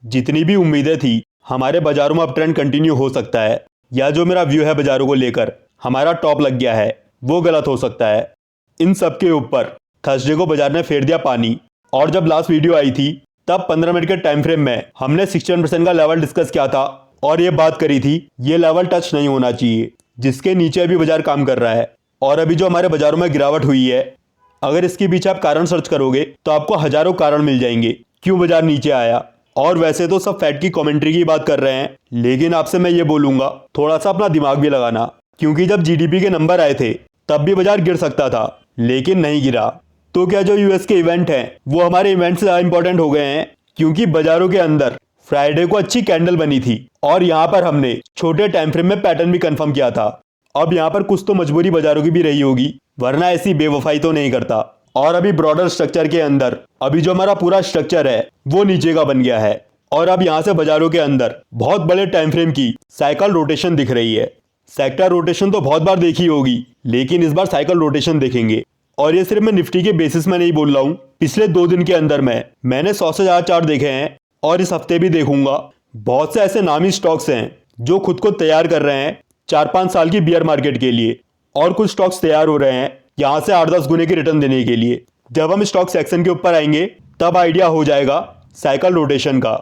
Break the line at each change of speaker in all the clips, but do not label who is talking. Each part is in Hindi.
जितनी भी उम्मीदें थी हमारे बाजारों में अब ट्रेंड कंटिन्यू हो सकता है, या जो मेरा व्यू है बाजारों को लेकर हमारा टॉप लग गया है वो गलत हो सकता है। इन सब के ऊपर थर्सडे को बाजार ने फेर दिया पानी। और जब लास्ट वीडियो आई थी तब 15 मिनट के टाइम फ्रेम में हमने 61% का लेवल डिस्कस किया था और ये बात करी थी ये लेवल टच नहीं होना चाहिए, जिसके नीचे अभी बाजार काम कर रहा है। और अभी जो हमारे बाजारों में गिरावट हुई है, अगर इसके पीछे आप कारण सर्च करोगे तो आपको हजारों कारण मिल जाएंगे क्यों बाजार नीचे आया। और वैसे तो सब फैक्ट की कमेंट्री की बात कर रहे हैं, लेकिन आपसे मैं ये बोलूंगा थोड़ा सा अपना दिमाग भी लगाना, क्योंकि जब जीडीपी के नंबर आए थे तब भी बाजार गिर सकता था लेकिन नहीं गिरा। तो क्या जो यूएस के इवेंट हैं वो हमारे इवेंट से ज़्यादा इंपॉर्टेंट हो गए हैं? क्योंकि बाजारों के अंदर फ्राइडे को अच्छी कैंडल बनी थी और यहाँ पर हमने छोटे टाइम फ्रेम में पैटर्न भी कंफर्म किया था। अब यहाँ पर कुछ तो मजबूरी बाजारों की भी रही होगी, वरना ऐसी बेवफाई तो नहीं करता। और अभी ब्रॉडर स्ट्रक्चर के अंदर अभी जो हमारा पूरा स्ट्रक्चर है वो नीचे का बन गया है और अब यहाँ से बाजारों के अंदर बहुत बड़े टाइम फ्रेम की साइकिल रोटेशन दिख रही है। सेक्टर रोटेशन तो बहुत बार देखी होगी, लेकिन इस बार साइकिल रोटेशन देखेंगे। और ये सिर्फ मैं निफ्टी के बेसिस में नहीं बोल रहा हूँ, पिछले 2 दिन के अंदर मैंने 100 से ज़्यादा चार्ट देखे हैं और इस हफ्ते भी देखूंगा। बहुत से ऐसे नामी स्टॉक्स हैं जो खुद को तैयार कर रहे हैं 4-5 साल की बियर मार्केट के लिए, और कुछ स्टॉक्स तैयार हो रहे हैं यहाँ से 8-10 गुने की रिटर्न देने के लिए। जब हम स्टॉक सेक्शन के ऊपर आएंगे तब आइडिया हो जाएगा साइकिल रोटेशन का।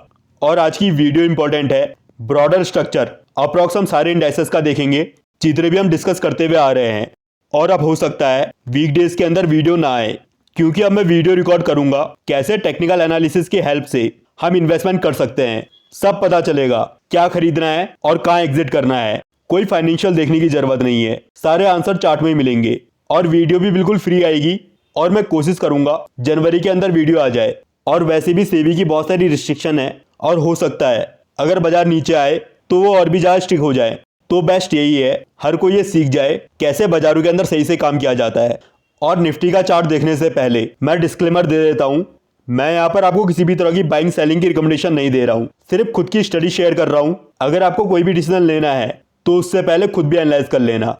और आज की वीडियो इंपॉर्टेंट है, ब्रॉडर स्ट्रक्चर अप्रॉक्स हम सारे इंडाइसेस का देखेंगे जितने भी हम डिस्कस करते हुए आ रहे हैं। और अब हो सकता है वीकडेज के अंदर वीडियो ना आए, क्योंकि अब मैं वीडियो रिकॉर्ड करूंगा कैसे टेक्निकल एनालिसिस की हेल्प से हम इन्वेस्टमेंट कर सकते हैं। सब पता चलेगा क्या खरीदना है और कहाँ एग्जिट करना है। कोई फाइनेंशियल देखने की जरूरत नहीं है, सारे आंसर चार्ट में ही मिलेंगे और वीडियो भी बिल्कुल फ्री आएगी। और मैं कोशिश करूंगा जनवरी के अंदर वीडियो आ जाए। और वैसे भी सेबी की बहुत सारी रिस्ट्रिक्शन है और हो सकता है अगर बाजार नीचे आए तो वो और भी ज़्यादा स्ट्रिक्ट हो जाए। तो बेस्ट यही है हर कोई ये सीख जाए कैसे बाजारों के अंदर सही से काम किया जाता है। और निफ्टी का चार्ट देखने से पहले मैं डिस्क्लेमर दे देता हूँ, मैं यहाँ पर आपको किसी भी तरह की बाइंग सेलिंग की रिकमेंडेशन नहीं दे रहा हूँ, सिर्फ खुद की स्टडी शेयर कर रहा हूँ। अगर आपको कोई भी डिसीजन लेना है तो उससे पहले खुद भी एनालाइज कर लेना।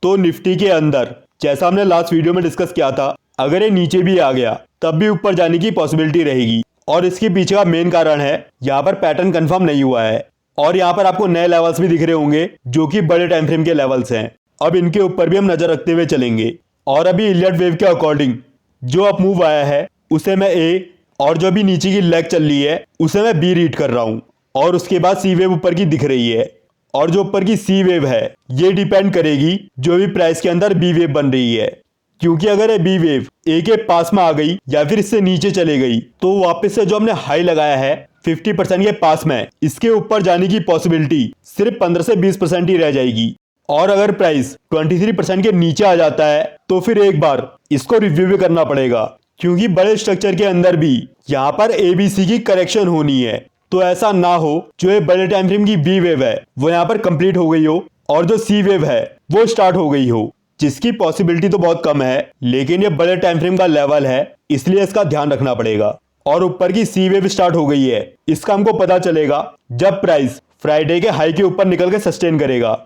तो निफ्टी के अंदर जैसा हमने लास्ट वीडियो में डिस्कस किया था, अगर ये नीचे भी आ गया तब भी ऊपर जाने की पॉसिबिलिटी रहेगी। और इसके पीछे का मेन कारण है यहाँ पर पैटर्न कंफर्म नहीं हुआ है और यहाँ पर आपको नए लेवल्स भी दिख रहे होंगे जो कि बड़े टाइम फ्रेम के लेवल्स हैं। अब इनके ऊपर भी हम नजर रखते हुए चलेंगे। और अभी इलियट वेव के अकॉर्डिंग जो अप मूव आया है उसे मैं ए, और जो अभी नीचे की लेग चल रही है उसे मैं बी रीड कर रहा हूँ। और उसके बाद सी वेव ऊपर की दिख रही है, और जो ऊपर की सी वेव है ये डिपेंड करेगी जो भी प्राइस के अंदर बी वेव बन रही है। क्योंकि अगर ये बी वेव ए के पास में आ गई या फिर इससे नीचे चले गई तो वापस से जो हमने हाई लगाया है 50% के पास में, इसके ऊपर जाने की पॉसिबिलिटी सिर्फ 15 से 20% ही रह जाएगी। और अगर प्राइस 23% के नीचे आ जाता है तो फिर एक बार इसको रिव्यू भी करना पड़ेगा, क्योंकि बड़े स्ट्रक्चर के अंदर भी यहाँ पर एबीसी की करेक्शन होनी है। तो ऐसा ना हो जो ये बड़े टाइम फ्रेम की बी वेव है वो यहाँ पर कंप्लीट हो गई हो और जो सी वेव है वो स्टार्ट हो गई हो, जिसकी पॉसिबिलिटी तो बहुत कम है, लेकिन ये बड़े टाइम फ्रेम का लेवल है इसलिए इसका ध्यान रखना पड़ेगा। और ऊपर की सी वेव स्टार्ट हो गई है, इसका हमको पता चलेगा जब प्राइस फ्राइडे के हाई के ऊपर निकल के सस्टेन करेगा।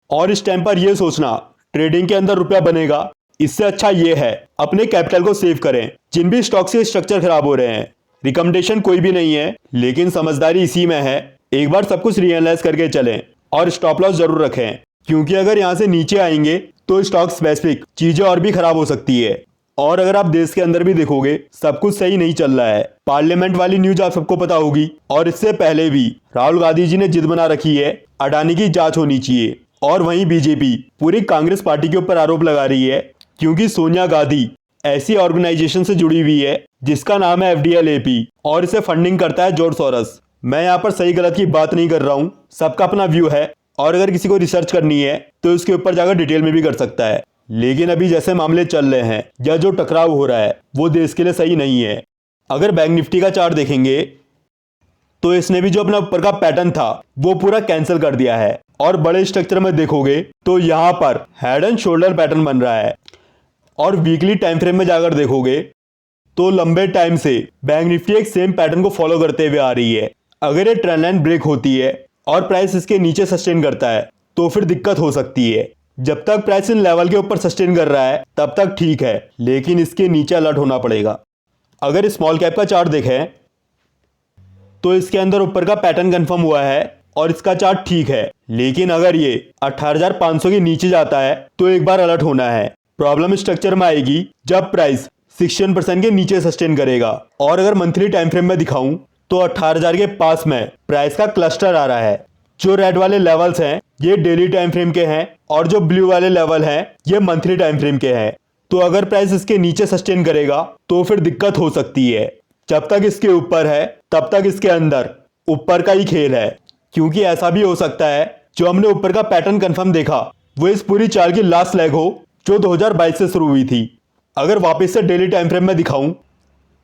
और इस टाइम पर यह सोचना ट्रेडिंग के अंदर रुपया बनेगा, इससे अच्छा ये है अपने कैपिटल को सेव करें। जिन भी स्टॉक्स के स्ट्रक्चर खराब हो रहे हैं, रिकमेंडेशन कोई भी नहीं है, लेकिन समझदारी इसी में है एक बार सब कुछ रियलाइज करके चलें और स्टॉप लॉस जरूर रखें, क्योंकि अगर यहाँ से नीचे आएंगे तो स्टॉक स्पेसिफिक चीजें और भी खराब हो सकती है। और अगर आप देश के अंदर भी देखोगे सब कुछ सही नहीं चल रहा है। पार्लियामेंट वाली न्यूज आप सबको पता होगी, और इससे पहले भी राहुल गांधी जी ने जिद बना रखी है अडानी की जांच होनी चाहिए। और वहीं बीजेपी पूरी कांग्रेस पार्टी के ऊपर आरोप लगा रही है, क्योंकि सोनिया गांधी ऐसी ऑर्गेनाइजेशन से जुड़ी हुई है जिसका नाम है FDLAP और इसे फंडिंग करता है जॉर्ज सोरोस। मैं यहाँ पर सही गलत की बात नहीं कर रहा हूँ, सबका अपना व्यू है और अगर किसी को रिसर्च करनी है तो इसके ऊपर जाकर डिटेल में भी कर सकता है। लेकिन अभी जैसे मामले चल रहे हैं या जो टकराव हो रहा है वो देश के लिए सही नहीं है। अगर बैंक निफ्टी का चार्ट देखेंगे तो इसने भी जो अपना ऊपर का पैटर्न था वो पूरा कैंसिल कर दिया है। और बड़े स्ट्रक्चर में देखोगे तो यहाँ पर हेड एंड शोल्डर पैटर्न बन रहा है। और वीकली टाइम फ्रेम में जाकर देखोगे तो लंबे टाइम से बैंक निफ्टी एक सेम पैटर्न को फॉलो करते हुए आ रही है। अगर ये ट्रेंड लाइन ब्रेक होती है और प्राइस इसके नीचे सस्टेन करता है तो फिर दिक्कत हो सकती है। जब तक प्राइस इन लेवल के ऊपर सस्टेन कर रहा है तब तक ठीक है, लेकिन इसके नीचे अलर्ट होना पड़ेगा। अगर स्मॉल कैप का चार्ट देखें तो इसके अंदर ऊपर का पैटर्न कंफर्म हुआ है और इसका चार्ट ठीक है। लेकिन अगर ये 18,500 के नीचे जाता है तो एक बार अलर्ट होना है। प्रॉब्लम स्ट्रक्चर में आएगी जब प्राइस 61% के नीचे सस्टेन करेगा। और अगर मंथली टाइम फ्रेम में दिखाऊं तो 18,000 के पास में प्राइस का क्लस्टर आ रहा है। जो रेड वाले लेवल्स हैं ये डेली टाइम फ्रेम के हैं और जो ब्लू वाले लेवल हैं ये मंथली टाइम फ्रेम के हैं। तो अगर प्राइस इसके नीचे सस्टेन करेगा तो फिर दिक्कत हो सकती है। जब तक इसके ऊपर है तब तक इसके अंदर ऊपर का ही खेल है, क्योंकि ऐसा भी हो सकता है जो हमने ऊपर का पैटर्न कंफर्म देखा वो इस पूरी चाल की लास्ट लेग हो जो 2022 से शुरू हुई थी। अगर वापस से डेली टाइम फ्रेम में दिखाऊं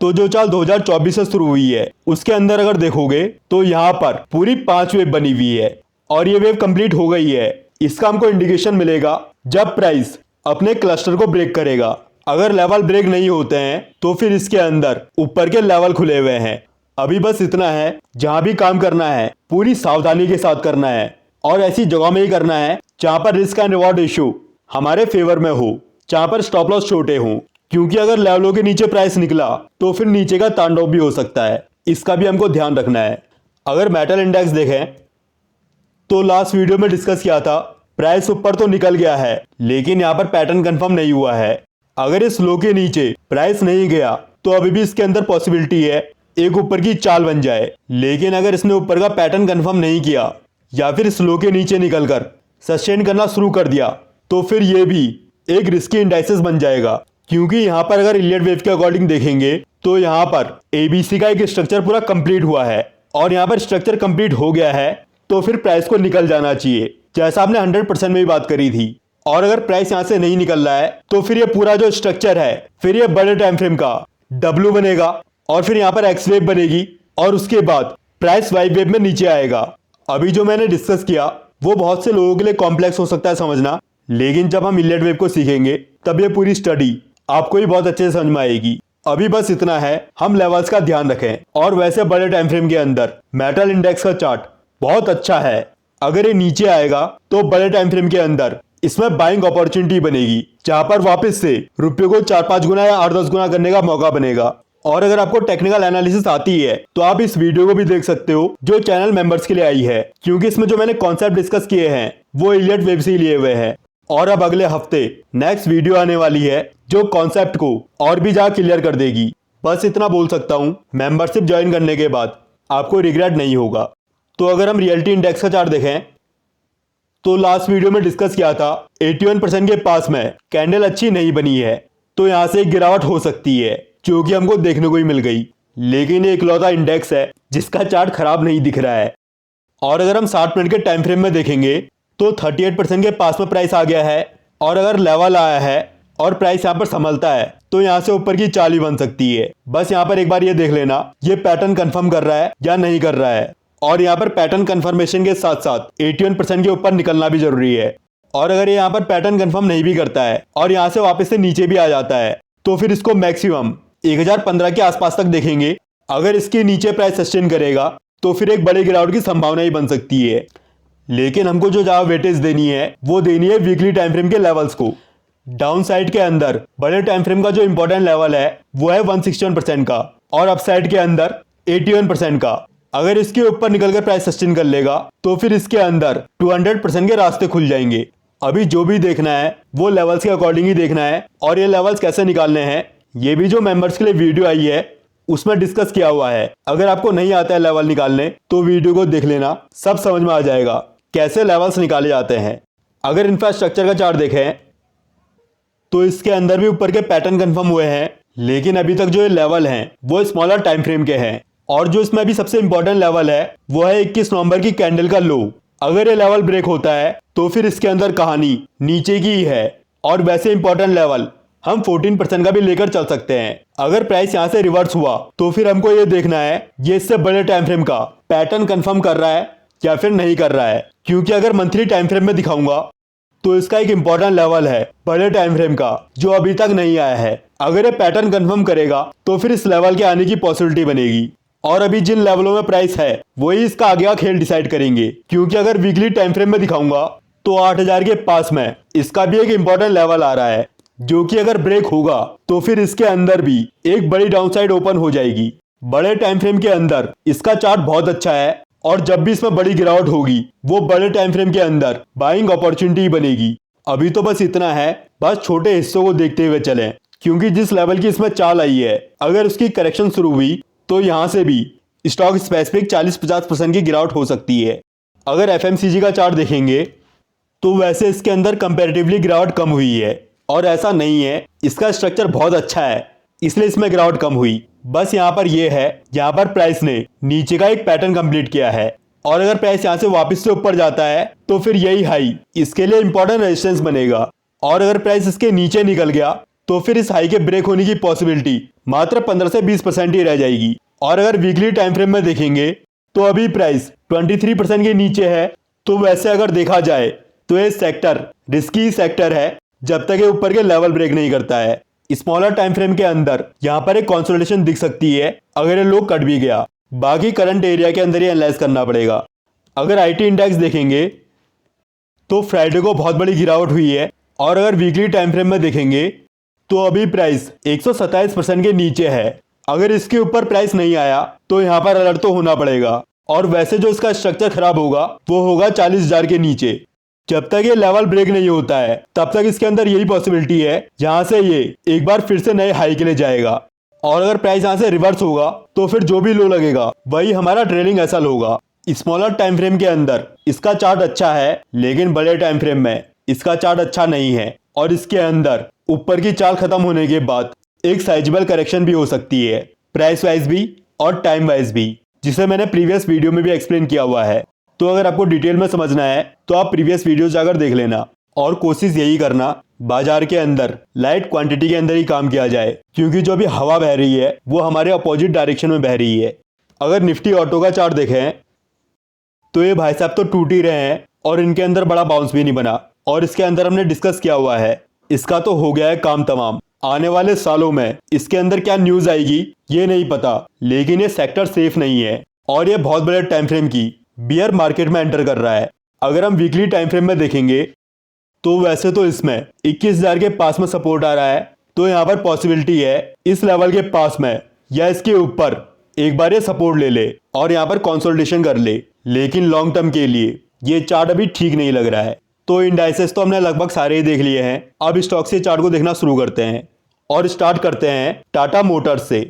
तो जो चाल 2024 से शुरू हुई है उसके अंदर अगर देखोगे तो यहाँ पर पूरी 5 वेव बनी हुई है और ये वेव कंप्लीट हो गई है। इसका हमको इंडिकेशन मिलेगा जब प्राइस अपने क्लस्टर को ब्रेक करेगा। अगर लेवल ब्रेक नहीं होते हैं तो फिर इसके अंदर ऊपर के लेवल खुले हुए हैं। अभी बस इतना है, जहां भी काम करना है पूरी सावधानी के साथ करना है और ऐसी जगह में ही करना है जहां पर रिस्क एंड रिवॉर्ड रेशियो हमारे फेवर में हो, जहां पर स्टॉप लॉस छोटे हों। क्योंकि अगर लेवलों के नीचे प्राइस निकला तो फिर नीचे का तांडव भी हो सकता है, इसका भी हमको ध्यान रखना है। अगर मेटल इंडेक्स देखें तो लास्ट वीडियो में डिस्कस किया था प्राइस ऊपर तो निकल गया है लेकिन यहाँ पर पैटर्न कंफर्म नहीं हुआ है। अगर इस लो के नीचे प्राइस नहीं गया तो अभी भी इसके अंदर पॉसिबिलिटी है एक ऊपर की चाल बन जाए। लेकिन अगर इसने ऊपर का पैटर्न कंफर्म नहीं किया या फिर इस लो के नीचे निकलकर सस्टेन करना शुरू कर दिया तो फिर ये भी एक रिस्की इंडाइसेस बन जाएगा। क्योंकि यहाँ पर अगर इलियट वेव के अकॉर्डिंग देखेंगे तो यहाँ पर ABC का एक स्ट्रक्चर पूरा कंप्लीट हुआ है और यहाँ पर स्ट्रक्चर कंप्लीट हो गया है तो फिर प्राइस को निकल जाना चाहिए, जैसा आपने 100% में भी बात करी थी। और अगर प्राइस यहाँ से नहीं निकल रहा है तो फिर ये पूरा जो स्ट्रक्चर है फिर ये बड़े टाइम फ्रेम का W बनेगा और फिर यहाँ पर X वेव बनेगी और उसके बाद प्राइस Y वेव में नीचे आएगा। अभी जो मैंने डिस्कस किया वो बहुत से लोगों के लिए कॉम्प्लेक्स हो सकता है समझना, लेकिन जब हम इलियट वेव को सीखेंगे तब ये पूरी स्टडी आपको ही बहुत अच्छे से समझ में आएगी। अभी बस इतना है, हम लेवल्स का ध्यान रखें। और वैसे बड़े टाइम फ्रेम के अंदर मेटल इंडेक्स का चार्ट बहुत अच्छा है। अगर ये नीचे आएगा तो बड़े टाइम फ्रेम के अंदर इसमें बाइंग अपॉर्चुनिटी बनेगी, जहां पर वापस से रुपये को 4-5 गुना या 8-10 गुना करने का मौका बनेगा। और अगर आपको टेक्निकल एनालिसिस आती है तो आप इस वीडियो को भी देख सकते हो जो चैनल मेंबर्स के लिए आई है, क्योंकि इसमें जो मैंने कॉन्सेप्ट डिस्कस किए हैं वो इलियट वेव से ही लिए हुए हैं। और अब अगले हफ्ते नेक्स्ट वीडियो आने वाली है जो कॉन्सेप्ट को और भी ज्यादा क्लियर कर देगी। बस इतना बोल सकता हूँ, मेंबरशिप ज्वाइन करने के बाद आपको रिग्रेट नहीं होगा। तो अगर हम रियलिटी इंडेक्स का चार्ट देखें तो लास्ट वीडियो में डिस्कस किया था 81% के पास में कैंडल अच्छी नहीं बनी है, तो यहां से एक गिरावट हो सकती है जो कि हमको देखने को ही मिल गई। लेकिन ये इकलौता इंडेक्स है जिसका चार्ट खराब नहीं दिख रहा है। और अगर हम 60 मिनट के टाइम फ्रेम में देखेंगे तो 38% के पास में प्राइस आ गया है और अगर लेवल आया है और प्राइस यहाँ पर संभलता है तो यहाँ से ऊपर की चाल ही बन सकती है। बस यहाँ पर एक बार ये देख लेना ये पैटर्न कंफर्म कर रहा है या नहीं कर रहा है। और यहाँ पर पैटर्न कंफर्मेशन के साथ साथ 81% के ऊपर निकलना भी जरूरी है। और अगर ये यहाँ पर पैटर्न कंफर्म नहीं भी करता है और यहाँ से वापस से नीचे भी आ जाता है तो फिर इसको मैक्सिमम 1015 के आसपास तक देखेंगे। अगर इसके नीचे प्राइस सस्टेन करेगा तो फिर एक बड़े गिरावट की संभावना ही बन सकती है। लेकिन हमको जो ज्यादा वेटेज देनी है वो देनी है वीकली टाइम फ्रेम के लेवल्स को। डाउन साइड के अंदर बड़े टाइम फ्रेम का जो इंपॉर्टेंट लेवल है वो है 161% का और अप साइड के अंदर 81% का। अगर इसके ऊपर निकलकर प्राइस सस्टेन कर लेगा तो फिर इसके अंदर 200% के रास्ते खुल जाएंगे। अभी जो भी देखना है वो लेवल्स के अकॉर्डिंग ही देखना है और ये लेवल्स कैसे निकालने हैं ये भी जो मेंबर्स के लिए वीडियो आई है उसमें डिस्कस किया हुआ है। अगर आपको नहीं आता है लेवल निकालने तो वीडियो को देख लेना, सब समझ में आ जाएगा कैसे लेवल्स निकाले जाते हैं। अगर इंफ्रास्ट्रक्चर का चार्ट देखें तो इसके अंदर भी ऊपर के पैटर्न कंफर्म हुए हैं, लेकिन अभी तक जो ये लेवल हैं वो स्मॉलर टाइम फ्रेम के हैं। और जो इसमें अभी सबसे इंपॉर्टेंट लेवल है वो है 21 नवंबर की कैंडल का लो। अगर ये लेवल ब्रेक होता है तो फिर इसके अंदर कहानी नीचे की ही है। और वैसे इंपॉर्टेंट लेवल हम 14% का भी लेकर चल सकते हैं। अगर प्राइस यहाँ से रिवर्स हुआ तो फिर हमको ये देखना है ये इससे बड़े टाइम फ्रेम का पैटर्न कंफर्म कर रहा है या फिर नहीं कर रहा है। क्योंकि अगर मंथली टाइम फ्रेम में दिखाऊंगा तो इसका एक इंपॉर्टेंट लेवल है बड़े टाइम फ्रेम का जो अभी तक नहीं आया है। अगर ये पैटर्न कंफर्म करेगा तो फिर इस लेवल के आने की पॉसिबिलिटी बनेगी। और अभी जिन लेवलों में प्राइस है वही इसका आगे का खेल डिसाइड करेंगे। क्योंकि अगर वीकली टाइम फ्रेम में दिखाऊंगा तो 8000 के पास में इसका भी एक इंपॉर्टेंट लेवल आ रहा है जो कि अगर ब्रेक होगा तो फिर इसके अंदर भी एक बड़ी डाउनसाइड ओपन हो जाएगी। बड़े टाइम फ्रेम के अंदर इसका चार्ट बहुत अच्छा है और जब भी इसमें बड़ी गिरावट होगी वो बड़े टाइम फ्रेम के अंदर बाइंग अपॉर्चुनिटी बनेगी। अभी तो बस इतना है, बस छोटे हिस्सों को देखते हुए चलें, क्योंकि जिस लेवल की इसमें चाल आई है अगर उसकी करेक्शन शुरू हुई तो यहाँ से भी स्टॉक स्पेसिफिक 40-50% की गिरावट हो सकती है। अगर एफएमसीजी का चार्ट देखेंगे तो वैसे इसके अंदर कंपैरेटिवली गिरावट कम हुई है और ऐसा नहीं है, इसका स्ट्रक्चर बहुत अच्छा है इसलिए इसमें गिरावट कम हुई। बस यहाँ पर यह है, यहाँ पर प्राइस ने नीचे का एक पैटर्न कंप्लीट किया है और अगर प्राइस यहाँ से वापस से ऊपर जाता है तो फिर यही हाई इसके लिए इंपॉर्टेंट रेजिस्टेंस बनेगा और अगर प्राइस इसके नीचे निकल गया तो फिर इस हाई के ब्रेक होने की पॉसिबिलिटी मात्र 15 से 20% ही रह जाएगी। और अगर वीकली टाइम फ्रेम में देखेंगे तो अभी प्राइस 23% के नीचे है। तो वैसे अगर देखा जाए तो ये सेक्टर रिस्की सेक्टर है जब तक ये ऊपर के लेवल ब्रेक नहीं करता है। स्मॉलर टाइम फ्रेम के अंदर यहाँ पर एक कंसोलिडेशन दिख सकती है अगर ये लो कट भी गया, बाकी करंट एरिया के अंदर ही एनालाइज करना पड़ेगा। अगर आईटी इंडेक्स देखेंगे तो फ्राइडे को बहुत बड़ी गिरावट हुई है और अगर वीकली टाइम फ्रेम में देखेंगे तो अभी प्राइस 127% के नीचे है। अगर इसके ऊपर प्राइस नहीं आया तो यहाँ पर अलर्ट तो होना पड़ेगा और वैसे जो इसका स्ट्रक्चर खराब होगा वो होगा 40,000 के नीचे। जब तक ये लेवल ब्रेक नहीं होता है तब तक इसके अंदर यही पॉसिबिलिटी है जहां से ये एक बार फिर से नए हाई के लिए जाएगा और अगर प्राइस यहां से रिवर्स होगा तो फिर जो भी लो लगेगा वही हमारा ट्रेलिंग एसएल होगा। स्मॉलर टाइम फ्रेम के अंदर इसका चार्ट अच्छा है लेकिन बड़े टाइम फ्रेम में इसका चार्ट अच्छा नहीं है और इसके अंदर ऊपर की चाल खत्म होने के बाद एक साइजेबल करेक्शन भी हो सकती है, प्राइस वाइज भी और टाइम वाइज भी, जिसे मैंने प्रीवियस वीडियो में भी एक्सप्लेन किया हुआ है। तो अगर आपको डिटेल में समझना है तो आप प्रीवियस वीडियो जाकर देख लेना और कोशिश यही करना बाजार के अंदर लाइट क्वांटिटी के अंदर ही काम किया जाए, क्योंकि जो अभी हवा बह रही है वो हमारे अपोजिट डायरेक्शन में बह रही है। अगर निफ्टी ऑटो का चार्ट देखें तो ये भाई साहब तो टूट ही रहे हैं और इनके अंदर बड़ा बाउंस भी नहीं बना और इसके अंदर हमने डिस्कस किया हुआ है, इसका तो हो गया है काम तमाम। आने वाले सालों में इसके अंदर क्या न्यूज आएगी ये नहीं पता, लेकिन ये सेक्टर सेफ नहीं है और ये बहुत बड़े टाइम फ्रेम की बियर मार्केट में एंटर कर रहा है। अगर हम वीकली टाइम फ्रेम में देखेंगे तो वैसे तो इसमें 21,000 के पास में सपोर्ट आ रहा है, तो यहाँ पर पॉसिबिलिटी है इस लेवल के पास में या इसके ऊपर एक बार ये सपोर्ट ले ले और यहाँ पर कंसोलिडेशन कर ले, लेकिन लॉन्ग टर्म के लिए ये चार्ट अभी ठीक नहीं लग रहा है। तो इंडाइसेस तो हमने लगभग सारे ही देख लिए हैं, अब स्टॉक से चार्ट को देखना शुरू करते हैं और स्टार्ट करते हैं टाटा मोटर्स से।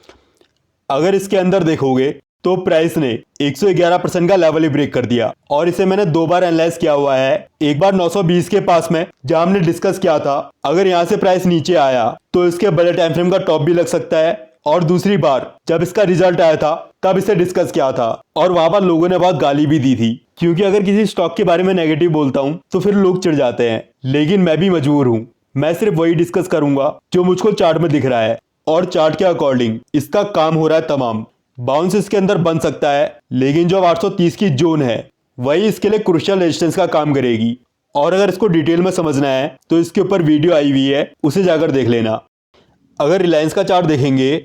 अगर इसके अंदर देखोगे तो प्राइस ने 111% का लेवल ही ब्रेक कर दिया और इसे मैंने दो बार एनालाइज किया हुआ है। एक बार 920 के पास में जहां हमने डिस्कस किया था अगर यहां से प्राइस नीचे आया तो इसके बड़े टाइम फ्रेम का टॉप भी लग सकता है, और दूसरी बार जब इसका रिजल्ट आया था तब इसे डिस्कस किया था और वहां पर लोगों ने बहुत गाली भी दी थी, क्योंकि अगर किसी स्टॉक के बारे में नेगेटिव बोलता हूं तो फिर लोग चिढ़ जाते हैं। लेकिन मैं भी मजबूर हूं, मैं सिर्फ वही डिस्कस करूंगा जो मुझको चार्ट में दिख रहा है और चार्ट के अकॉर्डिंग इसका काम हो रहा है तमाम। बाउंस इसके अंदर बन सकता है लेकिन जो 830 की जोन है वही इसके लिए क्रूशियल रेजिस्टेंस का काम करेगी। और अगर इसको डिटेल में समझना है तो इसके ऊपर वीडियो आई हुई है, उसे जाकर देख लेना। अगर रिलायंस का चार्ट देखेंगे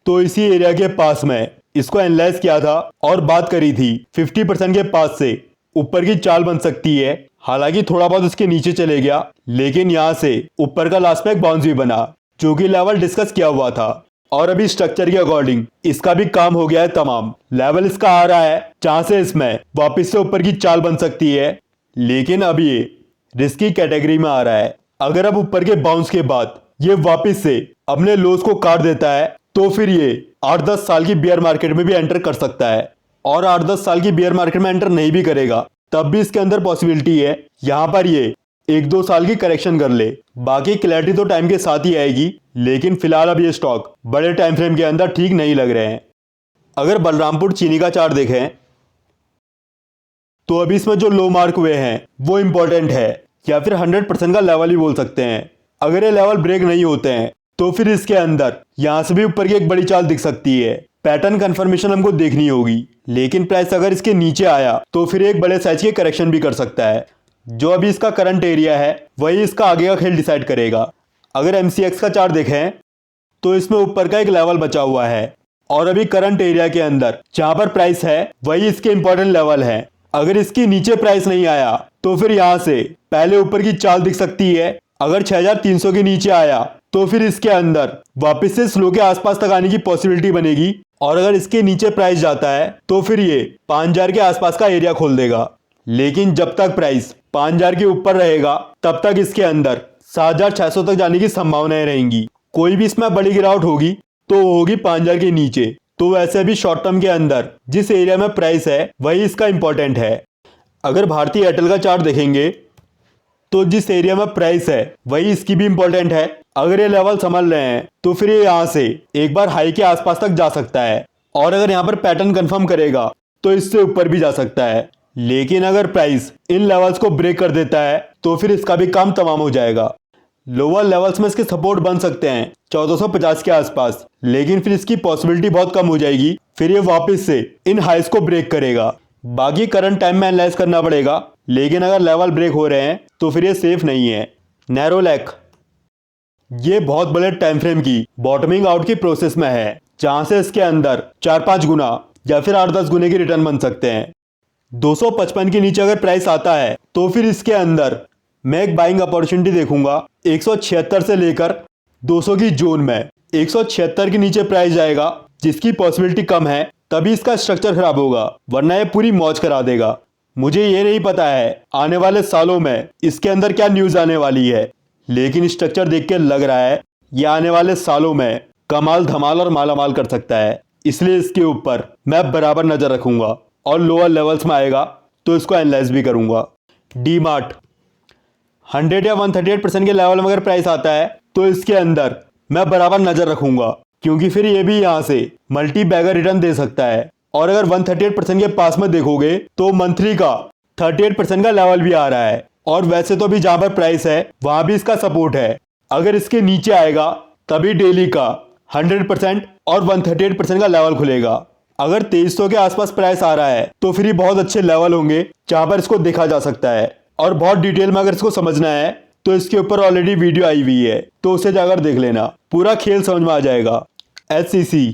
तो इसी एरिया के पास में इसको एनालाइज किया था और बात करी थी 50% के पास से ऊपर की चाल बन सकती है। हालांकि थोड़ा बहुत उसके नीचे चले गया, लेकिन यहां से ऊपर का लास्ट में एक बाउंस भी बना जो कि लेवल डिस्कस किया हुआ था और अभी स्ट्रक्चर के अकॉर्डिंग इसका भी काम हो गया है तमाम। लेवल इसका आ रहा है जहां से इसमें वापस से ऊपर की चाल बन सकती है, लेकिन अब ये रिस्की कैटेगरी में आ रहा है। अगर अब ऊपर के बाउंस के बाद ये वापस से अपने लोस को काट देता है तो फिर ये 8-10 साल की बियर मार्केट में भी एंटर कर सकता है, और 8-10 साल की बियर मार्केट में एंटर नहीं भी करेगा तब भी इसके अंदर पॉसिबिलिटी है यहाँ पर ये 1-2 साल की करेक्शन कर ले। बाकी क्लैरिटी तो टाइम के साथ ही आएगी, लेकिन फिलहाल अब ये स्टॉक बड़े टाइम फ्रेम के अंदर ठीक नहीं लग रहे हैं। अगर बलरामपुर चीनी का चार्ट देखें तो अभी इसमें जो लो मार्क हुए हैं वो इंपॉर्टेंट है या फिर 100% का लेवल ही बोल सकते हैं। अगर ये लेवल ब्रेक नहीं होते हैं तो फिर इसके अंदर यहां से भी ऊपर की एक बड़ी चाल दिख सकती है। पैटर्न कंफर्मेशन हमको देखनी होगी, लेकिन प्राइस अगर इसके नीचे आया तो फिर एक बड़े साइज के करेक्शन भी कर सकता है। जो अभी इसका करंट एरिया है वही इसका आगे का खेल डिसाइड करेगा। अगर MCX का चार्ट देखें तो इसमें ऊपर का एक लेवल बचा हुआ है और अभी करंट एरिया के अंदर जहां पर प्राइस है वही इसके इंपॉर्टेंट लेवल है। अगर इसके नीचे प्राइस नहीं आया तो फिर यहां से पहले ऊपर की चाल दिख सकती है। अगर 6,300 के नीचे आया तो फिर इसके अंदर वापस से स्लो के आसपास तक आने की पॉसिबिलिटी बनेगी। और अगर इसके नीचे प्राइस जाता है तो फिर ये 5000 के आसपास का एरिया खोल देगा। लेकिन जब तक प्राइस 5000 के ऊपर रहेगा तब तक इसके अंदर 7600 तक जाने की संभावनाएं रहेंगी। कोई भी इसमें बड़ी गिरावट होगी तो वो होगी 5000 के नीचे। तो वैसे भी शॉर्ट टर्म के अंदर जिस एरिया में प्राइस है वही इसका इंपॉर्टेंट है। अगर भारतीय एयरटेल का चार्ट देखेंगे तो जिस एरिया में प्राइस है वही इसकी भी इंपॉर्टेंट है। अगर ये लेवल संभल रहे हैं तो फिर ये यहाँ से एक बार हाई के आसपास तक जा सकता है। और अगर यहाँ पर पैटर्न कंफर्म करेगा तो इससे ऊपर भी जा सकता है। लेकिन अगर प्राइस इन लेवल्स को ब्रेक कर देता है तो फिर इसका भी काम तमाम हो जाएगा। लोअर लेवल्स में इसके सपोर्ट बन सकते हैं 1450 के आसपास, लेकिन फिर इसकी पॉसिबिलिटी बहुत कम हो जाएगी। फिर ये वापस से इन हाइस को ब्रेक करेगा। बाकी करंट टाइम में एनालाइज करना पड़ेगा, लेकिन अगर लेवल ब्रेक हो रहे हैं तो फिर ये सेफ नहीं है। नैरोलैक ये बहुत बड़े टाइम फ्रेम की बॉटमिंग आउट की प्रोसेस में है, जहां से इसके अंदर 4-5 गुना या फिर 8-10 गुने की रिटर्न बन सकते हैं। 255 के नीचे अगर प्राइस आता है तो फिर इसके अंदर मैं एक बाइंग अपॉर्चुनिटी देखूंगा 176 से लेकर 200 की जोन में। 176 के नीचे प्राइस जाएगा जिसकी पॉसिबिलिटी कम है, तभी इसका स्ट्रक्चर खराब होगा, वरना ये पूरी मौज करा देगा। मुझे ये नहीं पता है आने वाले सालों में इसके अंदर क्या न्यूज आने वाली है, लेकिन स्ट्रक्चर देख के लग रहा है ये आने वाले सालों में कमाल धमाल और मालामाल कर सकता है। इसलिए इसके ऊपर मैं बराबर नजर रखूंगा और लोअर लेवल्स में आएगा तो इसको एनालाइज भी करूंगा। डी मार्ट 100 या 138% के लेवल में अगर प्राइस आता है तो इसके अंदर मैं बराबर नजर रखूंगा, क्योंकि फिर ये भी यहाँ से मल्टी बैगर रिटर्न दे सकता है। और अगर 138% के पास में देखोगे तो मंथली का 38% का लेवल भी आ रहा है। और वैसे तो भी जहां पर प्राइस है वहां भी इसका सपोर्ट है। अगर इसके नीचे आएगा तभी डेली का 100% और 138% का लेवल खुलेगा। अगर 2300 के आसपास प्राइस आ रहा है तो फिर ये बहुत अच्छे लेवल होंगे जहां पर इसको देखा जा सकता है। और बहुत डिटेल में अगर इसको समझना है तो इसके ऊपर ऑलरेडी वीडियो आई हुई है, तो उसे जाकर देख लेना, पूरा खेल समझ में आ जाएगा। एचसीसी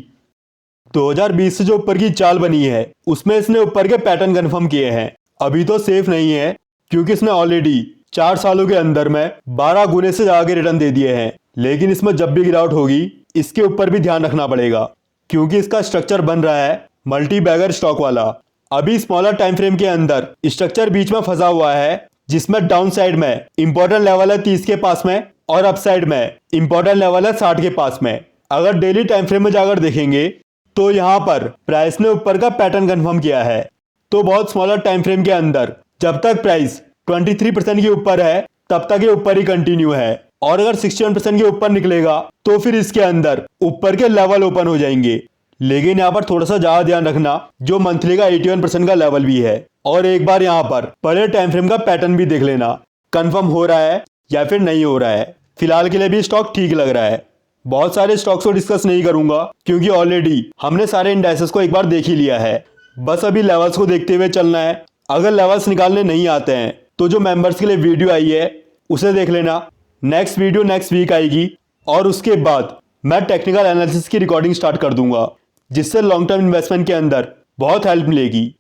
2020 से जो ऊपर की चाल बनी है उसमें इसने ऊपर के पैटर्न कंफर्म किए हैं। अभी तो सेफ नहीं है क्योंकि इसने ऑलरेडी 4 सालों के अंदर में 12 गुने से आगे रिटर्न दे दिए हैं। लेकिन इसमें जब भी गिरावट होगी इसके ऊपर भी ध्यान रखना पड़ेगा, क्योंकि इसका स्ट्रक्चर बन रहा है मल्टी बैगर स्टॉक वाला। अभी स्मॉलर टाइम फ्रेम के अंदर स्ट्रक्चर बीच में फंसा हुआ है, जिसमें डाउन साइड में इंपॉर्टेंट लेवल है 30 के पास में और अप साइड में इंपॉर्टेंट लेवल है 60 के पास में। अगर डेली टाइम फ्रेम में जाकर देखेंगे तो यहाँ पर प्राइस ने ऊपर का पैटर्न कंफर्म किया है। तो बहुत स्मॉलर टाइम फ्रेम के अंदर जब तक प्राइस 23% के ऊपर है तब तक ये ऊपर ही कंटिन्यू है। और अगर 61% के ऊपर निकलेगा तो फिर इसके अंदर ऊपर के लेवल ओपन हो जाएंगे। लेकिन यहाँ पर थोड़ा सा ज्यादा ध्यान रखना, जो मंथली का 81% का लेवल भी है। और एक बार यहाँ पर बड़े टाइम फ्रेम का पैटर्न भी देख लेना, कंफर्म हो रहा है या फिर नहीं हो रहा है। फिलहाल के लिए भी स्टॉक ठीक लग रहा है। बहुत सारे स्टॉक्स को डिस्कस नहीं करूंगा क्योंकि ऑलरेडी हमने सारे इंडाइसेस को एक बार देख ही लिया है। बस अभी लेवल्स को देखते हुए चलना है। अगर लेवल्स निकालने नहीं आते हैं तो जो मेंबर्स के लिए वीडियो आई है उसे देख लेना। नेक्स्ट वीडियो नेक्स्ट वीक आएगी और उसके बाद मैं टेक्निकल एनालिसिस की रिकॉर्डिंग स्टार्ट कर दूंगा, जिससे लॉन्ग टर्म इन्वेस्टमेंट के अंदर बहुत हेल्प मिलेगी।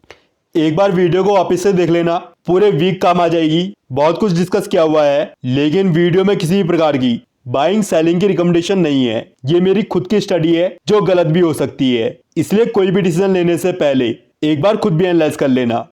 एक बार वीडियो को वापस से देख लेना, पूरे वीक काम आ जाएगी। बहुत कुछ डिस्कस किया हुआ है, लेकिन वीडियो में किसी भी प्रकार की बाइंग सेलिंग की रिकमेंडेशन नहीं है। ये मेरी खुद की स्टडी है जो गलत भी हो सकती है, इसलिए कोई भी डिसीजन लेने से पहले एक बार खुद भी एनालाइज कर लेना।